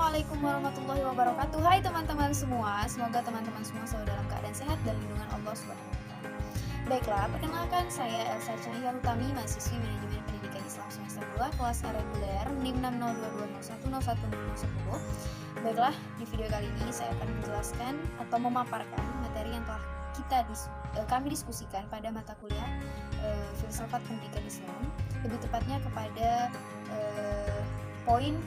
Assalamualaikum warahmatullahi wabarakatuh. Hai teman-teman semua, semoga teman-teman semua selalu dalam keadaan sehat dan lindungan Allah Subhanahu wa taala. Baiklah, perkenalkan saya Elsa Cahya Utami, mahasiswi Manajemen Pendidikan Islam semester 2 kelas A reguler NIM 60221010110. Baiklah, di video kali ini saya akan menjelaskan atau memaparkan materi yang telah kami diskusikan pada mata kuliah Filsafat Pendidikan Islam, lebih tepatnya kepada poin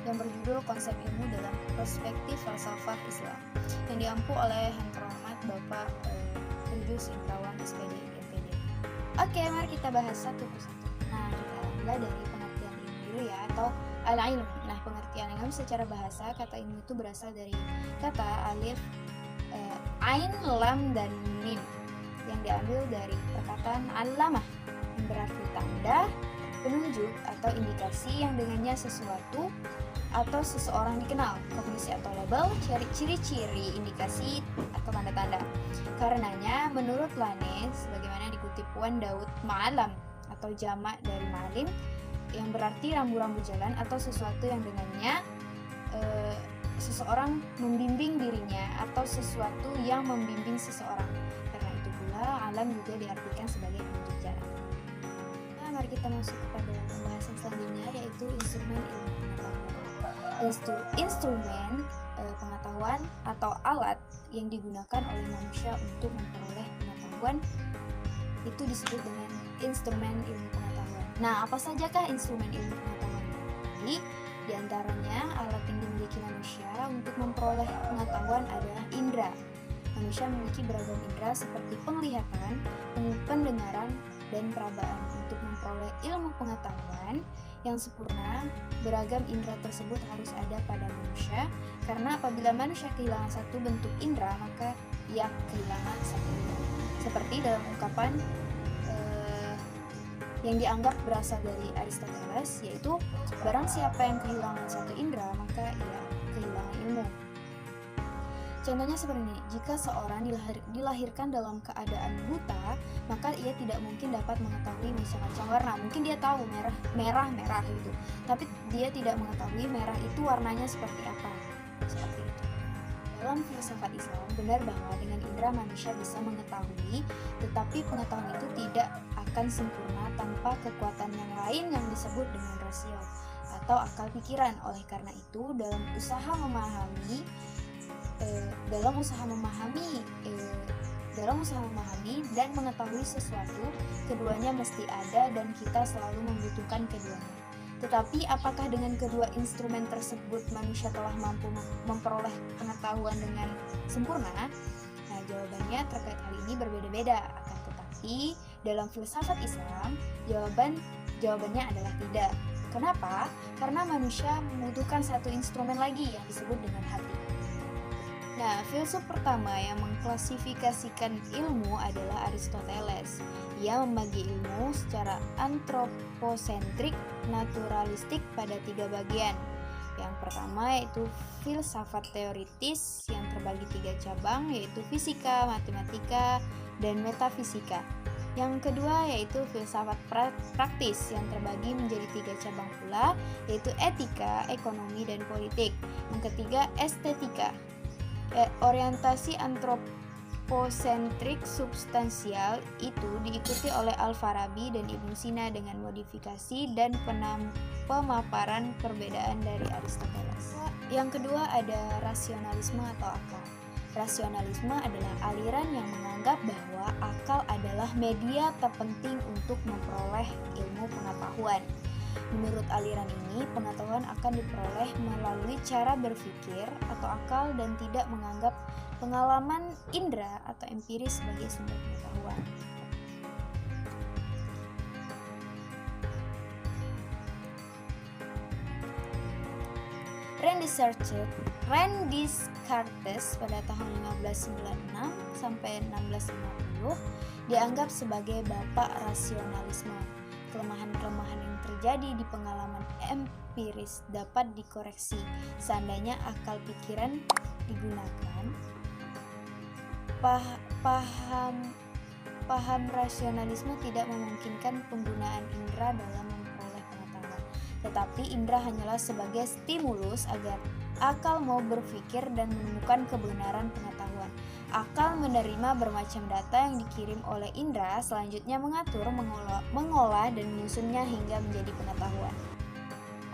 yang berjudul Konsep Ilmu dalam Perspektif Falsafah Islam yang diampu oleh yang terhormat Bapak Trudus Indrawan SPD MPD. Oke, mari kita bahas satu persatu. Nah, kita mulai dari pengertian ilmu dulu ya, atau al-ilm. Nah, pengertian ilmu secara bahasa, kata ilmu itu berasal dari kata alif, ain, lam, dan mim yang diambil dari perkataan alamah yang berarti tanda, penunjuk atau indikasi yang dengannya sesuatu atau seseorang dikenal, kognisi atau label, ciri-ciri, indikasi atau tanda-tanda. Karenanya, menurut Lane, sebagaimana dikutip Wan Daud, ma'alam atau jamak dari ma'alim yang berarti rambu-rambu jalan atau sesuatu yang dengannya seseorang membimbing dirinya atau sesuatu yang membimbing seseorang. Karena itu pula alam juga diartikan sebagai penunjuk jalan. Nah, mari kita masuk kepada pembahasan selanjutnya, yaitu instrumen ilmu pengetahuan. Instrumen pengetahuan atau alat yang digunakan oleh manusia untuk memperoleh pengetahuan itu disebut dengan instrumen ilmu pengetahuan. Nah, apa sajakah instrumen ilmu pengetahuan? Jadi, di antaranya alat yang dimiliki manusia untuk memperoleh pengetahuan adalah indera. Manusia memiliki beragam indera seperti penglihatan, pendengaran, dan perabaan. Untuk memperoleh ilmu pengetahuan yang sempurna, beragam indera tersebut harus ada pada manusia, karena apabila manusia kehilangan satu bentuk indera, maka ia kehilangan satu indera. Seperti dalam ungkapan yang dianggap berasal dari Aristoteles, yaitu barang siapa yang kehilangan satu indera, maka ia kehilangan ilmu. Contohnya seperti ini, jika seorang dilahirkan dalam keadaan buta, maka ia tidak mungkin dapat mengetahui macam-macam warna. Mungkin dia tahu merah gitu, tapi dia tidak mengetahui merah itu warnanya seperti apa. Seperti itu. Dalam filsafat Islam, benar bahwa dengan indera manusia bisa mengetahui, tetapi pengetahuan itu tidak akan sempurna tanpa kekuatan yang lain yang disebut dengan rasio atau akal pikiran. Oleh karena itu, dalam usaha memahami dan mengetahui sesuatu, keduanya mesti ada dan kita selalu membutuhkan keduanya. Tetapi apakah dengan kedua instrumen tersebut manusia telah mampu memperoleh pengetahuan dengan sempurna? Nah, jawabannya terkait hal ini berbeda-beda. Akan tetapi dalam filsafat Islam, jawabannya adalah tidak. Kenapa? Karena manusia membutuhkan satu instrumen lagi yang disebut dengan hati. Nah, filsuf pertama yang mengklasifikasikan ilmu adalah Aristoteles. Ia membagi ilmu secara antroposentrik, naturalistik pada 3 bagian. Yang pertama yaitu filsafat teoritis yang terbagi 3 cabang, yaitu fisika, matematika, dan metafisika. Yang kedua yaitu filsafat praktis yang terbagi menjadi 3 cabang pula, yaitu etika, ekonomi, dan politik. Yang ketiga estetika. Orientasi antroposentrik substansial itu diikuti oleh Al-Farabi dan Ibnu Sina dengan modifikasi dan pemaparan perbedaan dari Aristoteles. Yang kedua ada rasionalisme atau akal. Rasionalisme adalah aliran yang menganggap bahwa akal adalah media terpenting untuk memperoleh ilmu pengetahuan. Menurut aliran ini, pengetahuan akan diperoleh melalui cara berpikir atau akal dan tidak menganggap pengalaman indera atau empiris sebagai sumber pengetahuan. René Descartes pada tahun 1596 sampai 1650 dianggap sebagai bapak rasionalisme. Kelemahan-kelemahan yang terjadi di pengalaman empiris dapat dikoreksi seandainya akal pikiran digunakan. Paham rasionalisme tidak memungkinkan penggunaan indera dalam memperoleh pengetahuan. Tetapi indera hanyalah sebagai stimulus agar Akal mau berpikir dan menemukan kebenaran pengetahuan. Akal menerima bermacam data yang dikirim oleh indera, selanjutnya mengatur, mengolah dan menyusunnya hingga menjadi pengetahuan.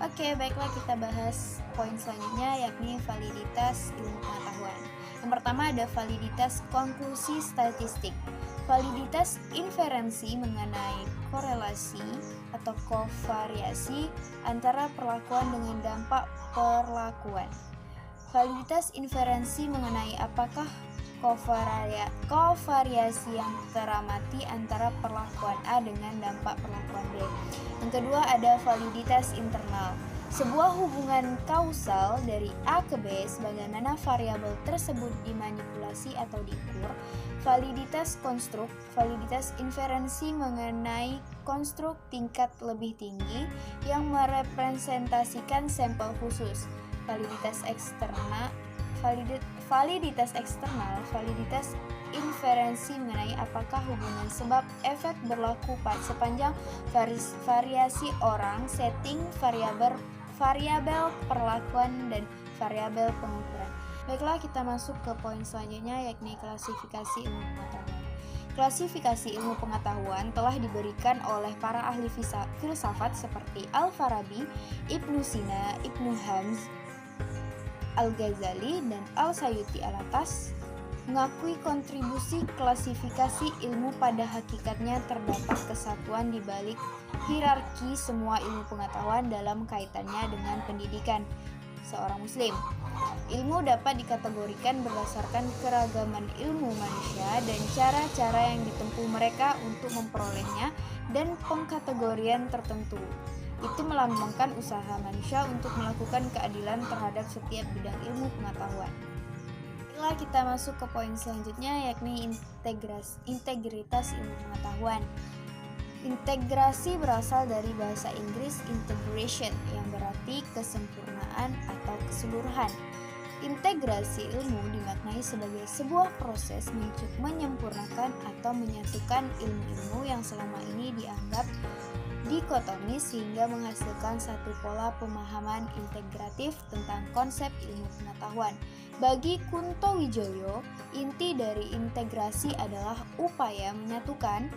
Oke, baiklah kita bahas poin selanjutnya, yakni validitas ilmu pengetahuan. Yang pertama ada validitas konklusi statistik. Validitas inferensi mengenai korelasi atau kovariasi antara perlakuan dengan dampak perlakuan. Validitas inferensi mengenai apakah kovariasi yang teramati antara perlakuan A dengan dampak perlakuan B. Yang kedua ada validitas internal. Sebuah hubungan kausal dari A ke B sebagaimana variabel tersebut dimanipulasi atau diukur. Validitas konstruk. Validitas inferensi mengenai konstruk tingkat lebih tinggi yang merepresentasikan sampel khusus. Validitas eksternal. Validitas inferensi mengenai apakah hubungan sebab efek berlaku sepanjang variasi orang, setting, variabel perlakuan, dan variabel pengukuran. Baiklah, kita masuk ke poin selanjutnya, yakni klasifikasi ilmu pengetahuan. Klasifikasi ilmu pengetahuan telah diberikan oleh para ahli filsafat seperti Al-Farabi, Ibnu Sina, Ibnu Hamz, Al-Ghazali, dan Al-Sayuti alatas mengakui kontribusi klasifikasi ilmu pada hakikatnya terdapat kesatuan di balik hierarki semua ilmu pengetahuan dalam kaitannya dengan pendidikan seorang muslim. Ilmu dapat dikategorikan berdasarkan keragaman ilmu manusia dan cara-cara yang ditempuh mereka untuk memperolehnya dan pengkategorian tertentu. Itu melambangkan usaha manusia untuk melakukan keadilan terhadap setiap bidang ilmu pengetahuan. Setelah kita masuk ke poin selanjutnya, yakni integritas ilmu pengetahuan. Integrasi berasal dari bahasa Inggris integration yang berarti kesempurnaan atau keseluruhan. Integrasi ilmu dimaknai sebagai sebuah proses menyempurnakan atau menyatukan ilmu-ilmu yang selama ini dianggap dikotomis sehingga menghasilkan satu pola pemahaman integratif tentang konsep ilmu pengetahuan. Bagi Kunto Wijoyo, inti dari integrasi adalah upaya menyatukan,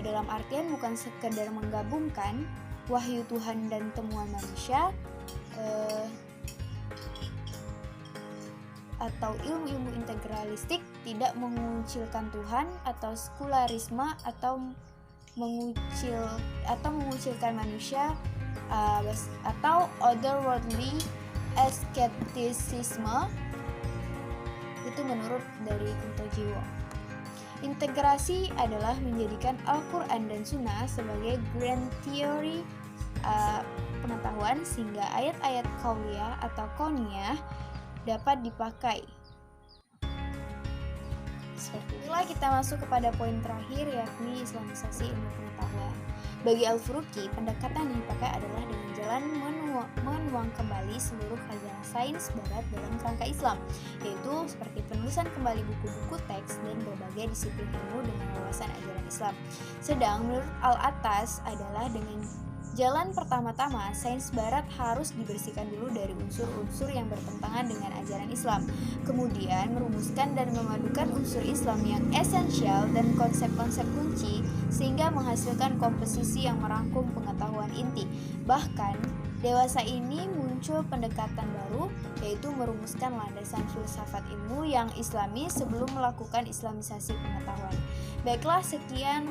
dalam artian bukan sekedar menggabungkan wahyu Tuhan dan temuan manusia, atau ilmu-ilmu integralistik tidak mengucilkan Tuhan, atau sekularisme atau mengucilkan manusia, atau otherworldly skepticism. Itu menurut dari Kunto Jiwo. Integrasi adalah menjadikan Al-Quran dan Sunnah sebagai grand theory pengetahuan sehingga ayat-ayat qauliyah atau kauniyah dapat dipakai. Setelah kita masuk kepada poin terakhir, yakni Islamisasi ilmu pengetahuan. Bagi Al-Furuqi, pendekatan yang dipakai adalah dengan jalan menuang kembali seluruh khazanah sains barat dalam kerangka Islam, yaitu seperti penulisan kembali buku-buku teks dan berbagai disiplin ilmu dengan wawasan ajaran Islam. Sedang menurut Al-Attas adalah dengan jalan pertama-tama, sains barat harus dibersihkan dulu dari unsur-unsur yang bertentangan dengan ajaran Islam. Kemudian merumuskan dan memadukan unsur Islam yang esensial dan konsep-konsep kunci sehingga menghasilkan komposisi yang merangkum pengetahuan inti. Bahkan, dewasa ini muncul pendekatan baru, yaitu merumuskan landasan filsafat ilmu yang islami sebelum melakukan islamisasi pengetahuan. Baiklah, sekian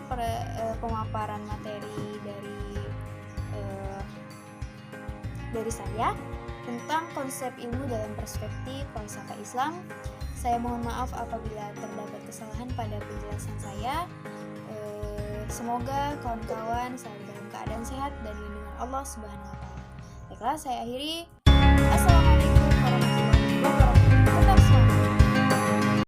pemaparan materi dari saya tentang konsep ilmu dalam perspektif falsafah Islam. Saya mohon maaf apabila terdapat kesalahan pada penjelasan saya. Semoga kawan-kawan selalu dalam keadaan sehat dan lindungan Allah Subhanahu wa taala. Baiklah, saya akhiri. Assalamualaikum warahmatullahi wabarakatuh. Tetap semangat.